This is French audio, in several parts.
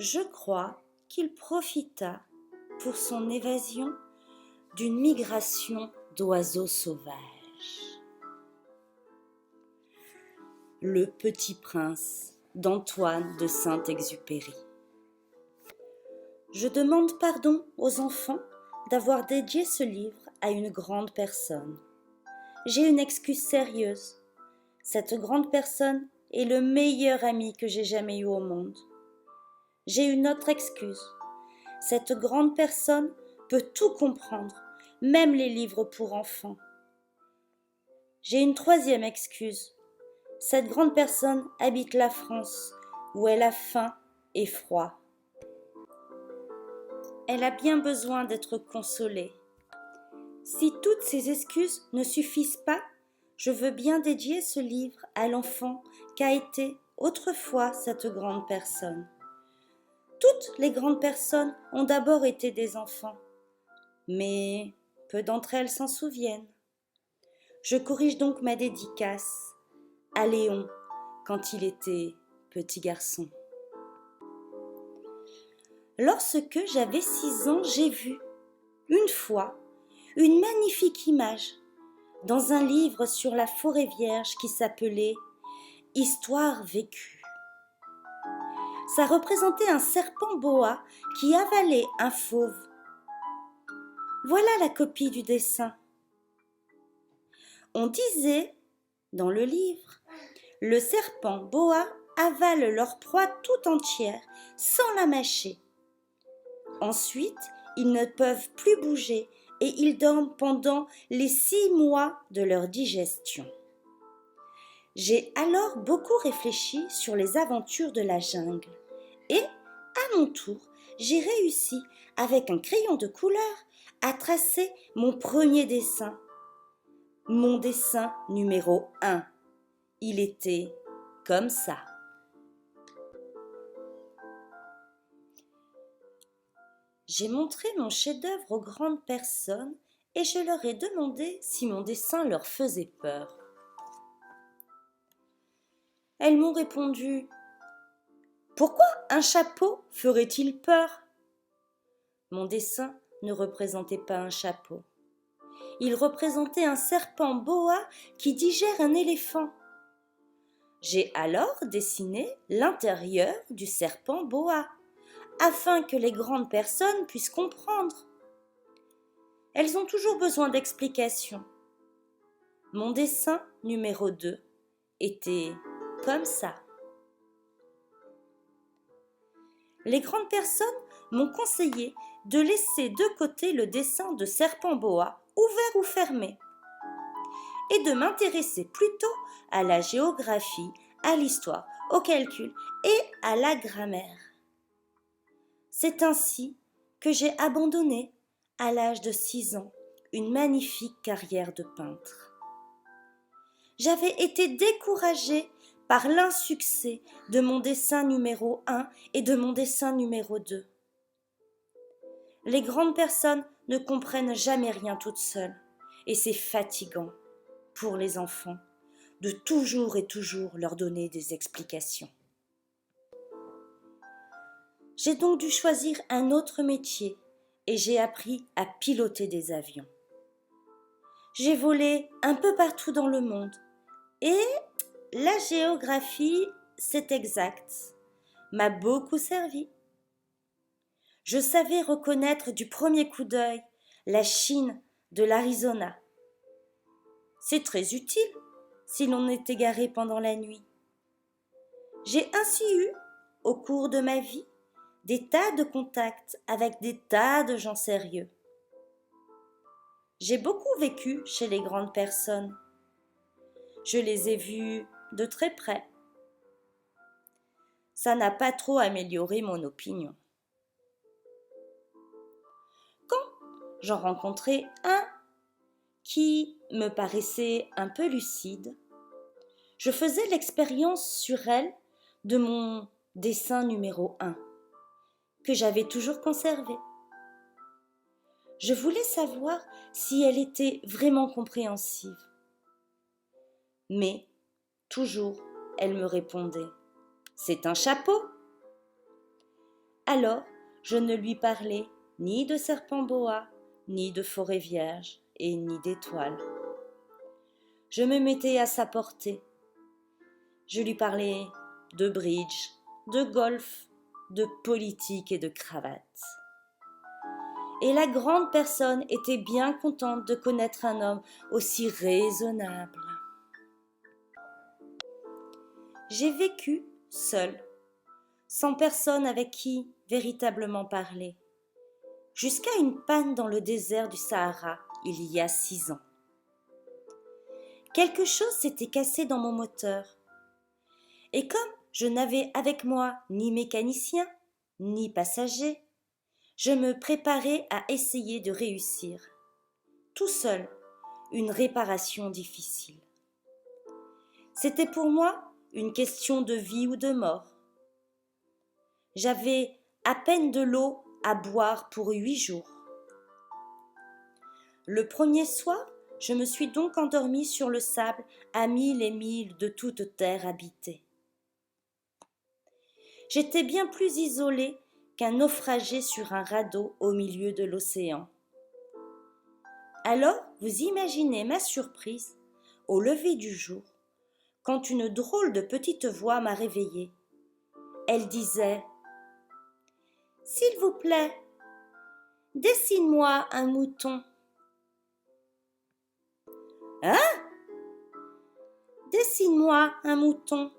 Je crois qu'il profita pour son évasion d'une migration d'oiseaux sauvages. Le Petit Prince d'Antoine de Saint-Exupéry. Je demande pardon aux enfants d'avoir dédié ce livre à une grande personne. J'ai une excuse sérieuse. Cette grande personne est le meilleur ami que j'ai jamais eu au monde. J'ai une autre excuse. Cette grande personne peut tout comprendre, même les livres pour enfants. J'ai une troisième excuse. Cette grande personne habite la France, où elle a faim et froid. Elle a bien besoin d'être consolée. Si toutes ces excuses ne suffisent pas, je veux bien dédier ce livre à l'enfant qu'a été autrefois cette grande personne. Toutes les grandes personnes ont d'abord été des enfants, mais peu d'entre elles s'en souviennent. Je corrige donc ma dédicace à Léon quand il était petit garçon. Lorsque j'avais 6 ans, j'ai vu, une fois, une magnifique image dans un livre sur la forêt vierge qui s'appelait « Histoire vécue ». Ça représentait un serpent boa qui avalait un fauve. Voilà la copie du dessin. On disait, dans le livre, le serpent boa avale leur proie tout entière sans la mâcher. Ensuite, ils ne peuvent plus bouger et ils dorment pendant les 6 mois de leur digestion. J'ai alors beaucoup réfléchi sur les aventures de la jungle et, à mon tour, j'ai réussi, avec un crayon de couleur, à tracer mon premier dessin. Mon dessin numéro 1. Il était comme ça. J'ai montré mon chef-d'œuvre aux grandes personnes et je leur ai demandé si mon dessin leur faisait peur. Elles m'ont répondu « Pourquoi un chapeau ferait-il peur ?» Mon dessin ne représentait pas un chapeau. Il représentait un serpent boa qui digère un éléphant. J'ai alors dessiné l'intérieur du serpent boa, afin que les grandes personnes puissent comprendre. Elles ont toujours besoin d'explications. Mon dessin numéro 2 était comme ça. Les grandes personnes m'ont conseillé de laisser de côté le dessin de serpent boa, ouvert ou fermé, et de m'intéresser plutôt à la géographie, à l'histoire, au calcul et à la grammaire. C'est ainsi que j'ai abandonné, à l'âge de 6 ans, une magnifique carrière de peintre. J'avais été découragée par l'insuccès de mon dessin numéro 1 et de mon dessin numéro 2. Les grandes personnes ne comprennent jamais rien toutes seules, et c'est fatigant pour les enfants de toujours et toujours leur donner des explications. J'ai donc dû choisir un autre métier et j'ai appris à piloter des avions. J'ai volé un peu partout dans le monde et la géographie, c'est exact, m'a beaucoup servi. Je savais reconnaître du premier coup d'œil la Chine de l'Arizona. C'est très utile si l'on est égaré pendant la nuit. J'ai ainsi eu, au cours de ma vie, des tas de contacts avec des tas de gens sérieux. J'ai beaucoup vécu chez les grandes personnes. Je les ai vues de très près. Ça n'a pas trop amélioré mon opinion. Quand j'en rencontrais un qui me paraissait un peu lucide, je faisais l'expérience sur elle de mon dessin numéro 1, que j'avais toujours conservé. Je voulais savoir si elle était vraiment compréhensive. Mais, toujours, elle me répondait « C'est un chapeau !» Alors, je ne lui parlais ni de serpent boa, ni de forêt vierge, et ni d'étoiles. Je me mettais à sa portée. Je lui parlais de bridge, de golf, de politique et de cravate. Et la grande personne était bien contente de connaître un homme aussi raisonnable. J'ai vécu seule, sans personne avec qui véritablement parler, jusqu'à une panne dans le désert du Sahara il y a 6 ans. Quelque chose s'était cassé dans mon moteur. Et comme je n'avais avec moi ni mécanicien, ni passager, je me préparais à essayer de réussir, tout seul, une réparation difficile. C'était pour moi une question de vie ou de mort. J'avais à peine de l'eau à boire pour 8 jours. Le premier soir, je me suis donc endormie sur le sable à 1000 et 1000 de toute terre habitée. J'étais bien plus isolée qu'un naufragé sur un radeau au milieu de l'océan. Alors, vous imaginez ma surprise, au lever du jour, quand une drôle de petite voix m'a réveillée. Elle disait « S'il vous plaît, dessine-moi un mouton. » « Hein ? Dessine-moi un mouton. »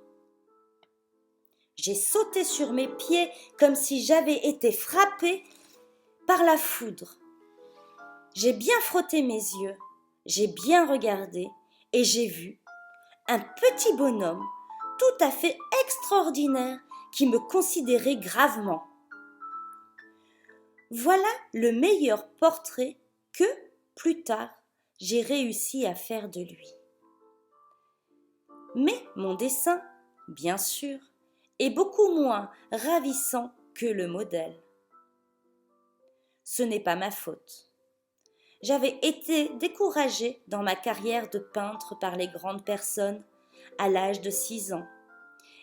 J'ai sauté sur mes pieds comme si j'avais été frappée par la foudre. J'ai bien frotté mes yeux, j'ai bien regardé et j'ai vu un petit bonhomme tout à fait extraordinaire qui me considérait gravement. Voilà le meilleur portrait que, plus tard, j'ai réussi à faire de lui. Mais mon dessin, bien sûr, est beaucoup moins ravissant que le modèle. Ce n'est pas ma faute. J'avais été découragée dans ma carrière de peintre par les grandes personnes à l'âge de 6 ans,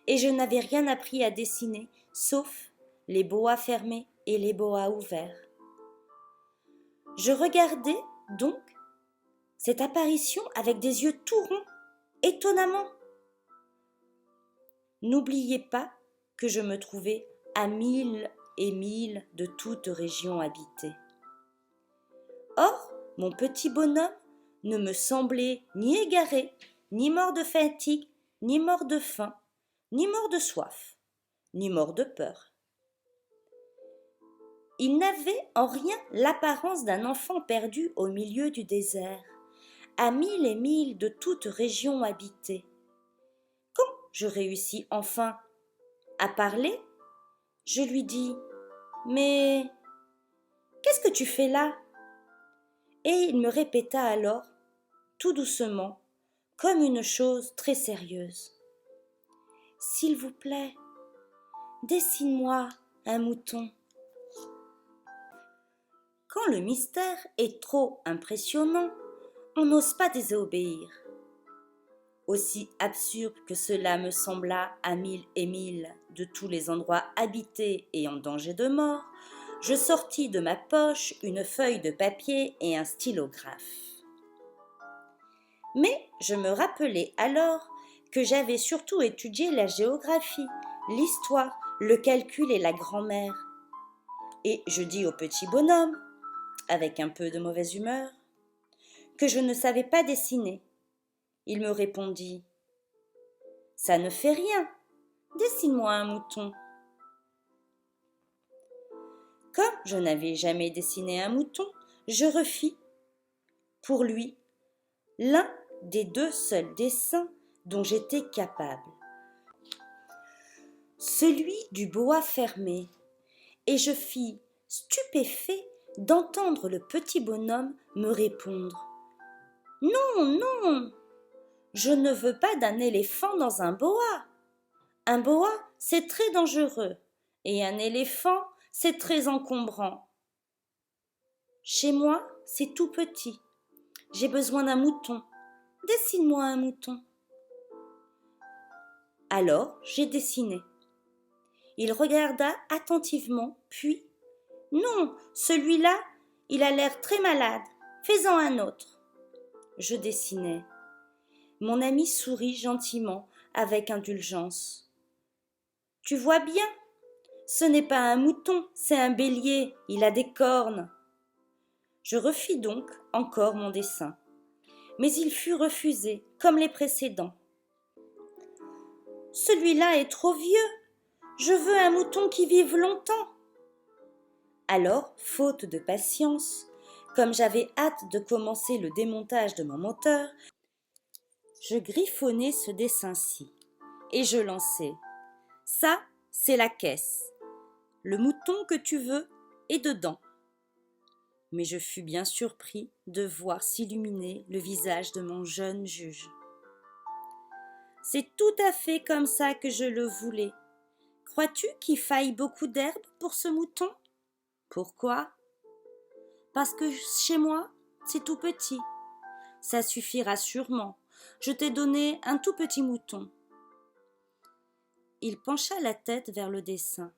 et je n'avais rien appris à dessiner sauf les boas fermés et les boas ouverts. Je regardais donc cette apparition avec des yeux tout ronds, étonnamment. N'oubliez pas que je me trouvais à 1000 et 1000 de toute région habitée. Or, mon petit bonhomme ne me semblait ni égaré, ni mort de fatigue, ni mort de faim, ni mort de soif, ni mort de peur. Il n'avait en rien l'apparence d'un enfant perdu au milieu du désert, à 1000 et 1000 de toute région habitée. Quand je réussis enfin à parler, je lui dis « Mais qu'est-ce que tu fais là ?» Et il me répéta alors, tout doucement, comme une chose très sérieuse. « S'il vous plaît, dessine-moi un mouton. » Quand le mystère est trop impressionnant, on n'ose pas désobéir. Aussi absurde que cela me sembla à 1000 et 1000 de tous les endroits habités et en danger de mort, je sortis de ma poche une feuille de papier et un stylographe. Mais je me rappelai alors que j'avais surtout étudié la géographie, l'histoire, le calcul et la grammaire. Et je dis au petit bonhomme, avec un peu de mauvaise humeur, que je ne savais pas dessiner. Il me répondit « Ça ne fait rien, dessine-moi un mouton. » Comme je n'avais jamais dessiné un mouton, je refis, pour lui, l'un des 2 seuls dessins dont j'étais capable. Celui du boa fermé, et je fus stupéfait d'entendre le petit bonhomme me répondre « Non, non, je ne veux pas d'un éléphant dans un boa. Un boa, c'est très dangereux, et un éléphant, c'est très encombrant. Chez moi, c'est tout petit. J'ai besoin d'un mouton. Dessine-moi un mouton. » Alors, j'ai dessiné. Il regarda attentivement, puis « Non, celui-là, il a l'air très malade. Fais-en un autre. » Je dessinai. Mon ami sourit gentiment, avec indulgence. « Tu vois bien, ce n'est pas un mouton, c'est un bélier, il a des cornes. » Je refis donc encore mon dessin, mais il fut refusé, comme les précédents. « Celui-là est trop vieux, je veux un mouton qui vive longtemps. » Alors, faute de patience, comme j'avais hâte de commencer le démontage de mon moteur, je griffonnai ce dessin-ci et je lançai. Ça, c'est la caisse. Le mouton que tu veux est dedans. Mais je fus bien surpris de voir s'illuminer le visage de mon jeune juge. C'est tout à fait comme ça que je le voulais. Crois-tu qu'il faille beaucoup d'herbe pour ce mouton ? Pourquoi ? Parce que chez moi, c'est tout petit. Ça suffira sûrement. Je t'ai donné un tout petit mouton. Il pencha la tête vers le dessin.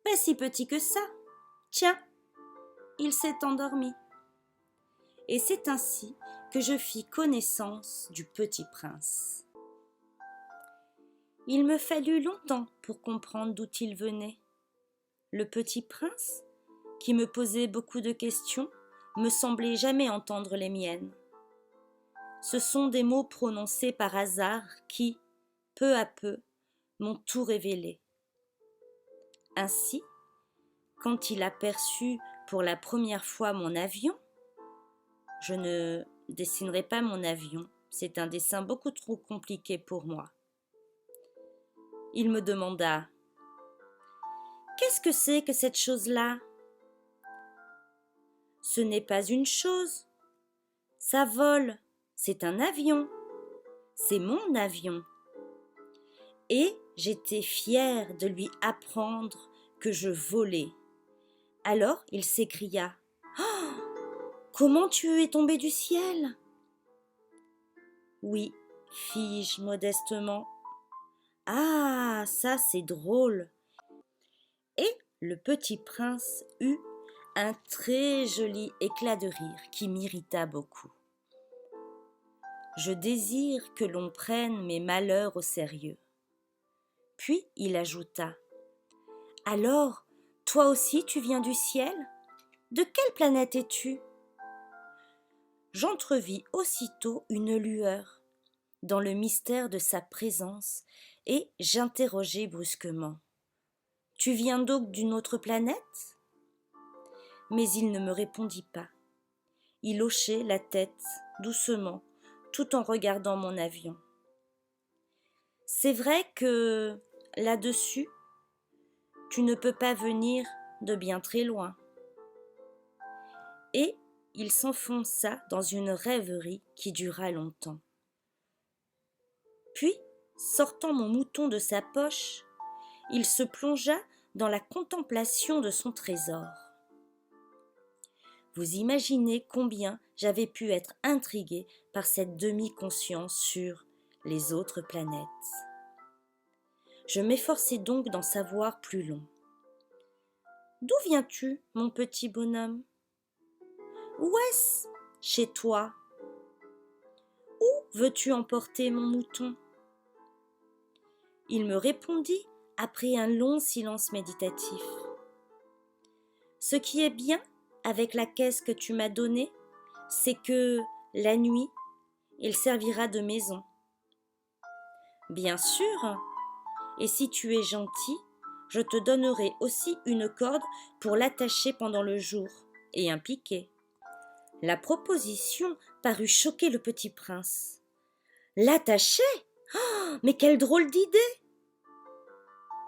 Pas si petit que ça. Tiens, il s'est endormi. Et c'est ainsi que je fis connaissance du petit prince. Il me fallut longtemps pour comprendre d'où il venait. Le petit prince, qui me posait beaucoup de questions, me semblait jamais entendre les miennes. Ce sont des mots prononcés par hasard qui, peu à peu, m'ont tout révélé. Ainsi, quand il aperçut pour la première fois mon avion, je ne dessinerai pas mon avion, c'est un dessin beaucoup trop compliqué pour moi. Il me demanda « Qu'est-ce que c'est que cette chose-là » ? Ce n'est pas une chose, ça vole, c'est un avion, c'est mon avion. Et j'étais fière de lui apprendre que je volais. Alors il s'écria « Oh, comment tu es tombé du ciel ?» Oui, fis-je modestement. Ah, ça c'est drôle. Et le petit prince eut un très joli éclat de rire qui m'irrita beaucoup. Je désire que l'on prenne mes malheurs au sérieux. Puis il ajouta « Alors, toi aussi tu viens du ciel ? De quelle planète es-tu » J'entrevis aussitôt une lueur dans le mystère de sa présence et j'interrogeai brusquement « Tu viens donc d'une autre planète ?» Mais il ne me répondit pas. Il hochait la tête doucement tout en regardant mon avion. C'est vrai que là-dessus, tu ne peux pas venir de bien très loin. Et il s'enfonça dans une rêverie qui dura longtemps. Puis, sortant mon mouton de sa poche, il se plongea dans la contemplation de son trésor. Vous imaginez combien j'avais pu être intriguée par cette demi-conscience sur les autres planètes. Je m'efforçai donc d'en savoir plus long. D'où viens-tu, mon petit bonhomme ? Où est-ce chez toi ? Où veux-tu emporter mon mouton ? Il me répondit après un long silence méditatif. Ce qui est bien avec la caisse que tu m'as donnée, c'est que, la nuit, il servira de maison. Bien sûr, et si tu es gentil, je te donnerai aussi une corde pour l'attacher pendant le jour, et un piquet. La proposition parut choquer le petit prince. L'attacher ? Oh, mais quelle drôle d'idée !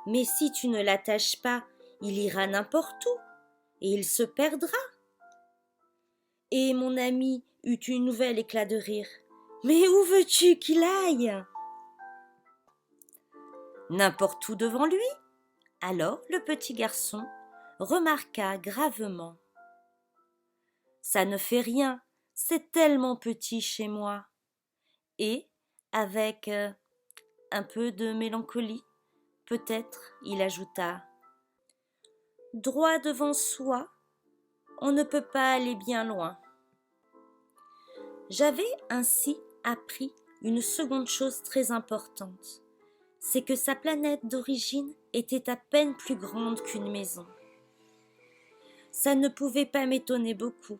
Mais si tu ne l'attaches pas, il ira n'importe où, et il se perdra. Et mon ami eut une nouvelle éclat de rire. Mais où veux-tu qu'il aille ? N'importe où devant lui. Alors le petit garçon remarqua gravement. Ça ne fait rien, c'est tellement petit chez moi. Et, avec un peu de mélancolie, Peut-être, il ajouta, droit devant soi, on ne peut pas aller bien loin. J'avais ainsi appris une seconde chose très importante, c'est que sa planète d'origine était à peine plus grande qu'une maison. Ça ne pouvait pas m'étonner beaucoup.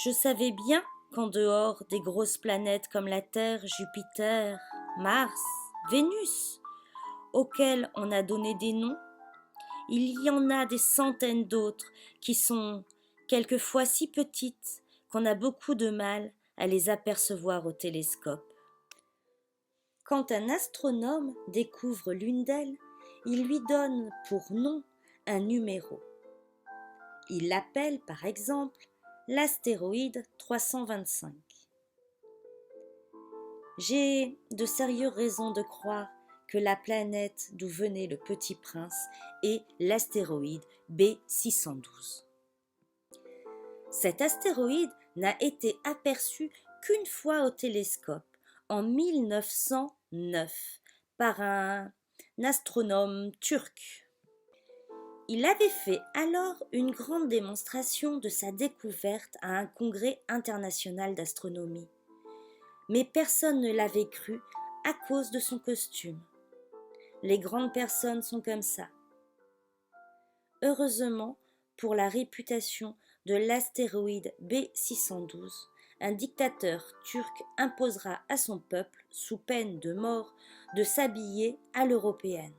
Je savais bien qu'en dehors des grosses planètes comme la Terre, Jupiter, Mars, Vénus, auxquelles on a donné des noms, il y en a des centaines d'autres qui sont quelquefois si petites qu'on a beaucoup de mal à les apercevoir au télescope. Quand un astronome découvre l'une d'elles, il lui donne pour nom un numéro. Il l'appelle par exemple l'astéroïde 325. J'ai de sérieuses raisons de croire que la planète d'où venait le Petit Prince est l'astéroïde B612. Cet astéroïde n'a été aperçu qu'une fois au télescope, en 1909, par un astronome turc. Il avait fait alors une grande démonstration de sa découverte à un congrès international d'astronomie. Mais personne ne l'avait cru à cause de son costume. Les grandes personnes sont comme ça. Heureusement, pour la réputation de l'astéroïde B612, un dictateur turc imposera à son peuple, sous peine de mort, de s'habiller à l'européenne.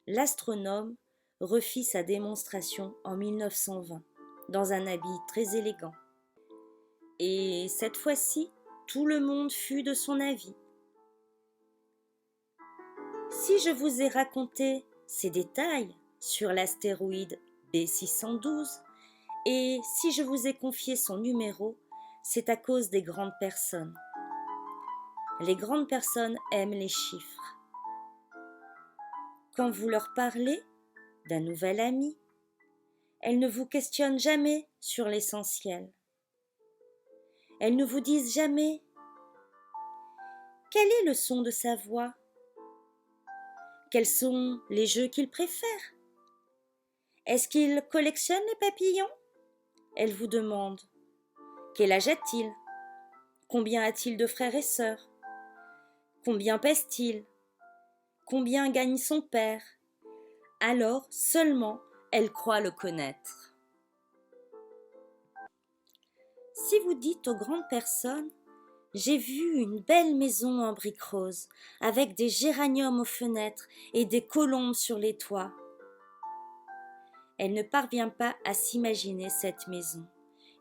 L'astronome refit sa démonstration en 1920, dans un habit très élégant. Et cette fois-ci, tout le monde fut de son avis. Si je vous ai raconté ces détails sur l'astéroïde B612 et si je vous ai confié son numéro, c'est à cause des grandes personnes. Les grandes personnes aiment les chiffres. Quand vous leur parlez d'un nouvel ami, elles ne vous questionnent jamais sur l'essentiel. Elles ne vous disent jamais « Quel est le son de sa voix ? Quels sont les jeux qu'il préfère ? Est-ce qu'il collectionne les papillons ? » Elles vous demandent « Quel âge a-t-il ? Combien a-t-il de frères et sœurs ? Combien pèse-t-il ? Combien gagne son père ? » Alors seulement elles croient le connaître. Si vous dites aux grandes personnes « J'ai vu une belle maison en briques roses, avec des géraniums aux fenêtres et des colombes sur les toits », elle ne parvient pas à s'imaginer cette maison.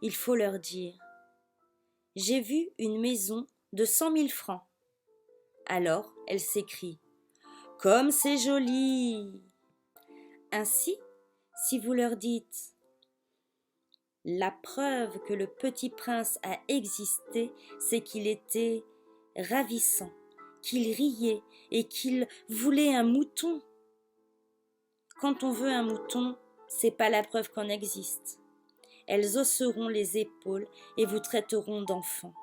Il faut leur dire « J'ai vu une maison de 100 000 francs ». Alors elle s'écrie « Comme c'est joli !» Ainsi, si vous leur dites « La preuve que le petit prince a existé, c'est qu'il était ravissant, qu'il riait et qu'il voulait un mouton. » Quand on veut un mouton, c'est pas la preuve qu'on existe. Elles hausseront les épaules et vous traiteront d'enfant.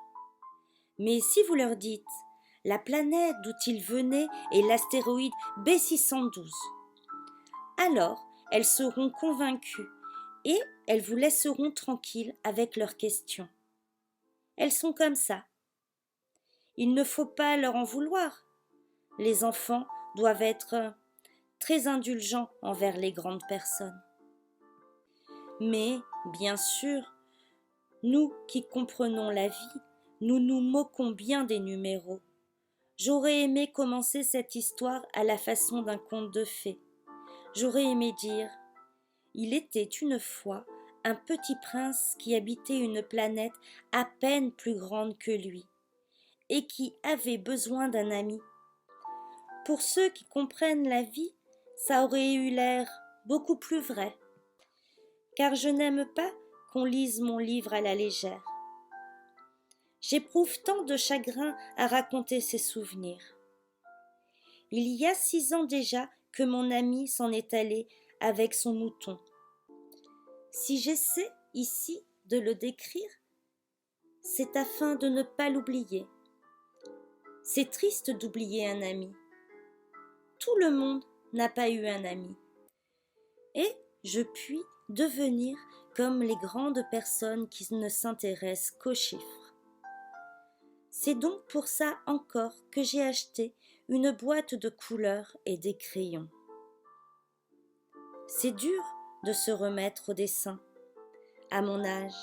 Mais si vous leur dites « La planète d'où il venait est l'astéroïde B612 », alors elles seront convaincues et elles vous laisseront tranquille avec leurs questions. Elles sont comme ça. Il ne faut pas leur en vouloir. Les enfants doivent être très indulgents envers les grandes personnes. Mais, bien sûr, nous qui comprenons la vie, nous nous moquons bien des numéros. J'aurais aimé commencer cette histoire à la façon d'un conte de fées. J'aurais aimé dire « Il était une fois un petit prince qui habitait une planète à peine plus grande que lui et qui avait besoin d'un ami. » Pour ceux qui comprennent la vie, ça aurait eu l'air beaucoup plus vrai. Car je n'aime pas qu'on lise mon livre à la légère. J'éprouve tant de chagrin à raconter ces souvenirs. Il y a 6 ans déjà que mon ami s'en est allé avec son mouton. Si j'essaie ici de le décrire, c'est afin de ne pas l'oublier. C'est triste d'oublier un ami. Tout le monde n'a pas eu un ami. Et je puis devenir comme les grandes personnes qui ne s'intéressent qu'aux chiffres. C'est donc pour ça encore que j'ai acheté une boîte de couleurs et des crayons. C'est dur de se remettre au dessin, à mon âge,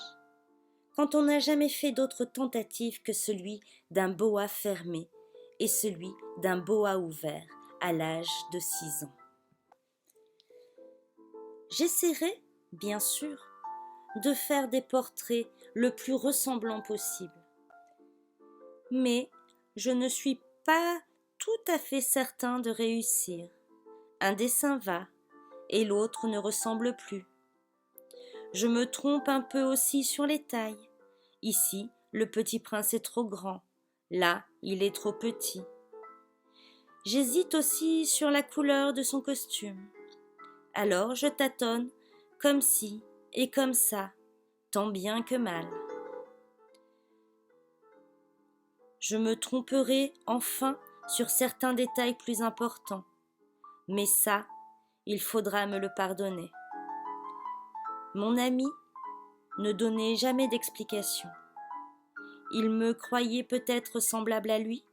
quand on n'a jamais fait d'autre tentative que celui d'un boa fermé et celui d'un boa ouvert à l'âge de 6 ans. J'essaierai, bien sûr, de faire des portraits le plus ressemblants possible. Mais je ne suis pas tout à fait certain de réussir. Un dessin va et l'autre ne ressemble plus. Je me trompe un peu aussi sur les tailles. Ici, le petit prince est trop grand. Là, il est trop petit. J'hésite aussi sur la couleur de son costume. Alors je tâtonne, comme ci et comme ça, tant bien que mal. Je me tromperai enfin sur certains détails plus importants. Mais ça, il faudra me le pardonner. Mon ami ne donnait jamais d'explication. Il me croyait peut-être semblable à lui,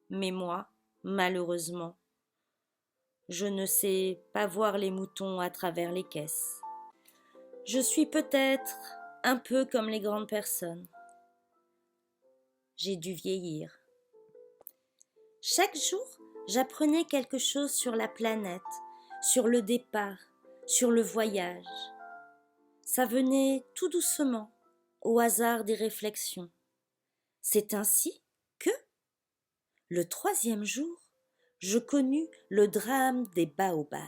mais moi, malheureusement, je ne sais pas voir les moutons à travers les caisses. Je suis peut-être un peu comme les grandes personnes. J'ai dû vieillir. Chaque jour, j'apprenais quelque chose sur la planète, sur le départ, sur le voyage. Ça venait tout doucement, au hasard des réflexions. C'est ainsi que, le 3e jour, je connus le drame des baobabs.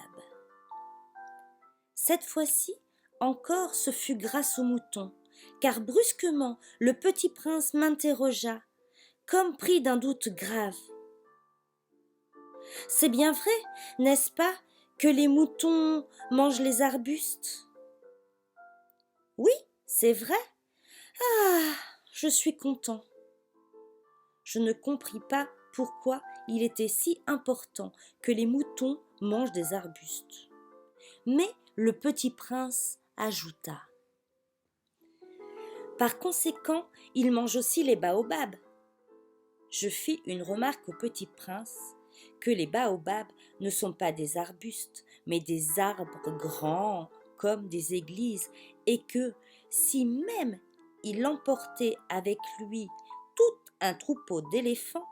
Cette fois-ci, encore ce fut grâce aux moutons, car brusquement le petit prince m'interrogea, comme pris d'un doute grave. « C'est bien vrai, n'est-ce pas, que les moutons mangent les arbustes ?»« Oui, c'est vrai. Ah, je suis content. » Je ne compris pas pourquoi il était si important que les moutons mangent des arbustes. Mais le petit prince ajouta. Par conséquent, ils mangent aussi les baobabs. Je fis une remarque au petit prince que les baobabs ne sont pas des arbustes, mais des arbres grands comme des églises, et que si même il emportait avec lui tout un troupeau d'éléphants,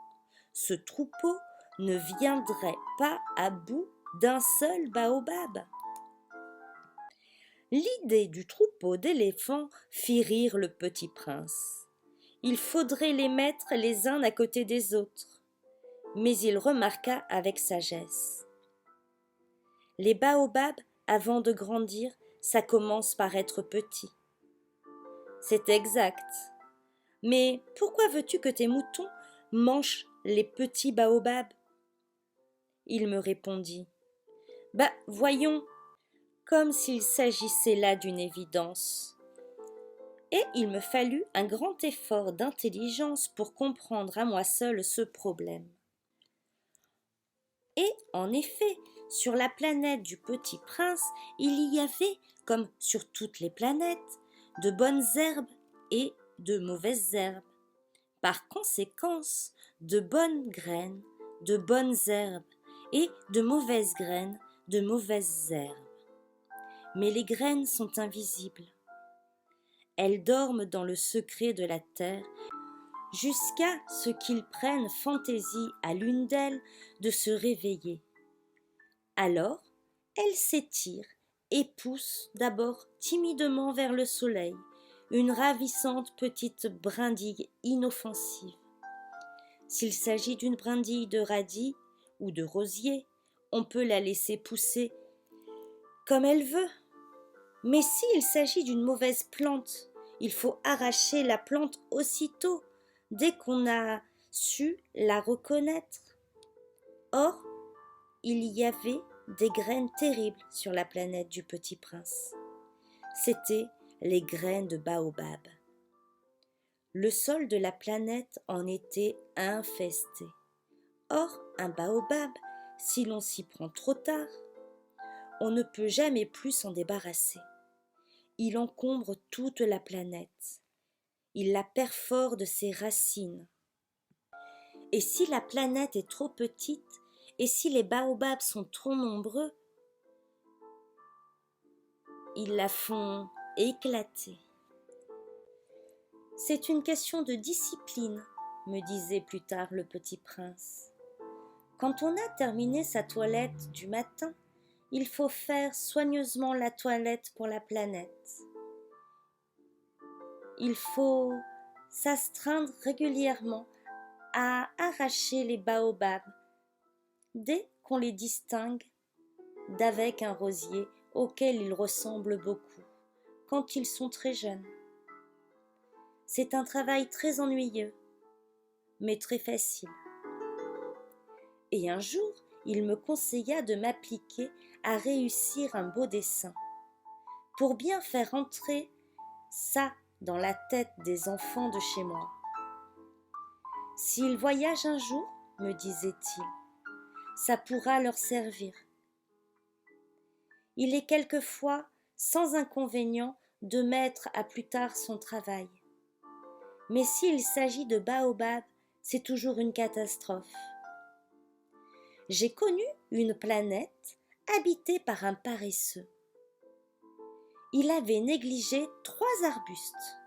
ce troupeau ne viendrait pas à bout d'un seul baobab. L'idée du troupeau d'éléphants fit rire le petit prince. Il faudrait les mettre les uns à côté des autres. Mais il remarqua avec sagesse. Les baobabs, avant de grandir, ça commence par être petit. C'est exact. Mais pourquoi veux-tu que tes moutons mangent les petits baobabs ? Il me répondit. Voyons, comme s'il s'agissait là d'une évidence. Et il me fallut un grand effort d'intelligence pour comprendre à moi seul ce problème. Et en effet, sur la planète du petit prince, il y avait, comme sur toutes les planètes, de bonnes herbes et de mauvaises herbes. Par conséquence, de bonnes graines, de bonnes herbes et de mauvaises graines, de mauvaises herbes. Mais les graines sont invisibles. Elles dorment dans le secret de la terre jusqu'à ce qu'il prenne fantaisie à l'une d'elles de se réveiller. Alors, elle s'étire et pousse d'abord timidement vers le soleil, une ravissante petite brindille inoffensive. S'il s'agit d'une brindille de radis ou de rosier, on peut la laisser pousser comme elle veut. Mais s'il s'agit d'une mauvaise plante, il faut arracher la plante aussitôt, dès qu'on a su la reconnaître. Or, il y avait des graines terribles sur la planète du petit prince. C'étaient les graines de baobab. Le sol de la planète en était infesté. Or, un baobab, si l'on s'y prend trop tard, on ne peut jamais plus s'en débarrasser. Il encombre toute la planète. Il la perfore de ses racines. Et si la planète est trop petite, et si les baobabs sont trop nombreux, ils la font éclater. C'est une question de discipline, me disait plus tard le petit prince. Quand on a terminé sa toilette du matin, il faut faire soigneusement la toilette pour la planète. Il faut s'astreindre régulièrement à arracher les baobabs dès qu'on les distingue d'avec un rosier auquel ils ressemblent beaucoup, quand ils sont très jeunes. C'est un travail très ennuyeux, mais très facile. Et un jour, il me conseilla de m'appliquer à réussir un beau dessin, pour bien faire entrer ça dans la tête des enfants de chez moi. S'ils voyagent un jour, me disait-il, ça pourra leur servir. Il est quelquefois sans inconvénient de mettre à plus tard son travail. Mais s'il s'agit de baobab, c'est toujours une catastrophe. J'ai connu une planète habitée par un paresseux. Il avait négligé 3 arbustes.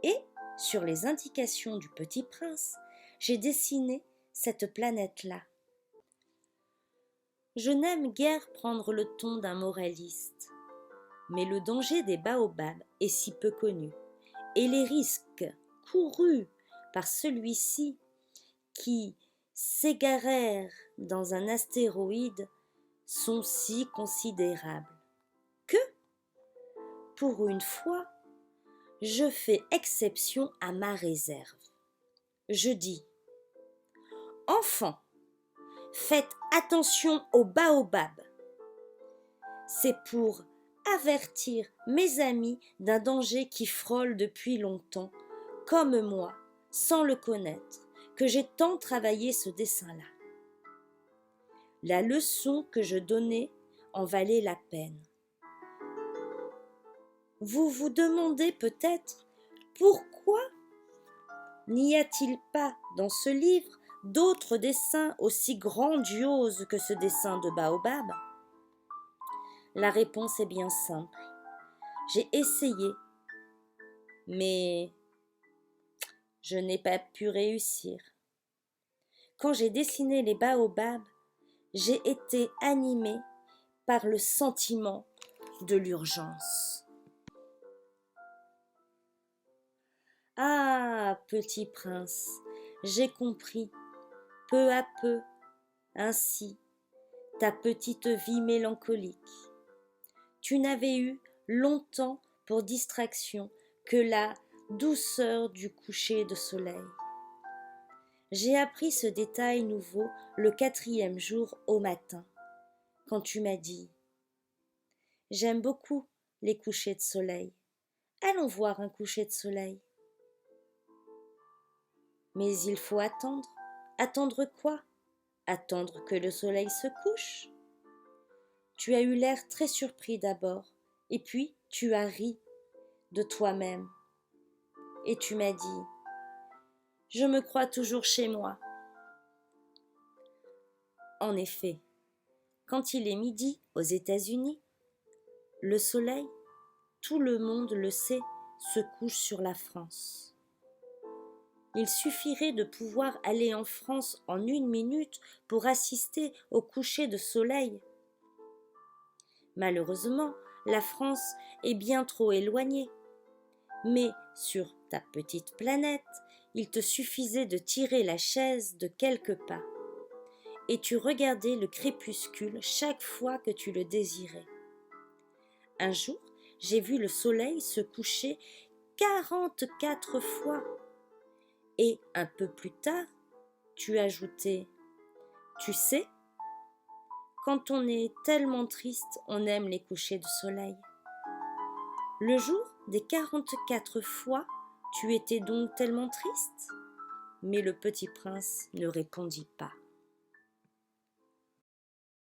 Et, sur les indications du petit prince, j'ai dessiné cette planète-là. Je n'aime guère prendre le ton d'un moraliste, mais le danger des baobabs est si peu connu, et les risques courus par celui-ci qui s'égarèrent dans un astéroïde sont si considérables que, pour une fois, je fais exception à ma réserve. Je dis, enfants, faites attention aux baobabs. C'est pour avertir mes amis d'un danger qui frôle depuis longtemps, comme moi, sans le connaître, que j'ai tant travaillé ce dessin-là. La leçon que je donnais en valait la peine. Vous vous demandez peut-être pourquoi n'y a-t-il pas dans ce livre d'autres dessins aussi grandioses que ce dessin de baobab? La réponse est bien simple. J'ai essayé, mais je n'ai pas pu réussir. Quand j'ai dessiné les baobabs, j'ai été animée par le sentiment de l'urgence. Ah, petit prince, j'ai compris, peu à peu, ainsi, ta petite vie mélancolique. Tu n'avais eu longtemps pour distraction que la douceur du coucher de soleil. J'ai appris ce détail nouveau le 4e jour au matin, quand tu m'as dit « J'aime beaucoup les couchers de soleil. Allons voir un coucher de soleil. » Mais il faut attendre. Attendre quoi? Attendre que le soleil se couche. Tu as eu l'air très surpris d'abord, et puis tu as ri de toi-même. Et tu m'as dit « Je me crois toujours chez moi. » En effet, quand il est midi aux États-Unis, le soleil, tout le monde le sait, se couche sur la France. Il suffirait de pouvoir aller en France en 1 minute pour assister au coucher de soleil. Malheureusement, la France est bien trop éloignée. Mais sur ta petite planète, il te suffisait de tirer la chaise de quelques pas, et tu regardais le crépuscule chaque fois que tu le désirais. Un jour, j'ai vu le soleil se coucher 44 fois. Et un peu plus tard, tu ajoutais « Tu sais, quand on est tellement triste, on aime les couchers de soleil. » Le jour des 44 fois Tu étais donc tellement triste ?» Mais le petit prince ne répondit pas.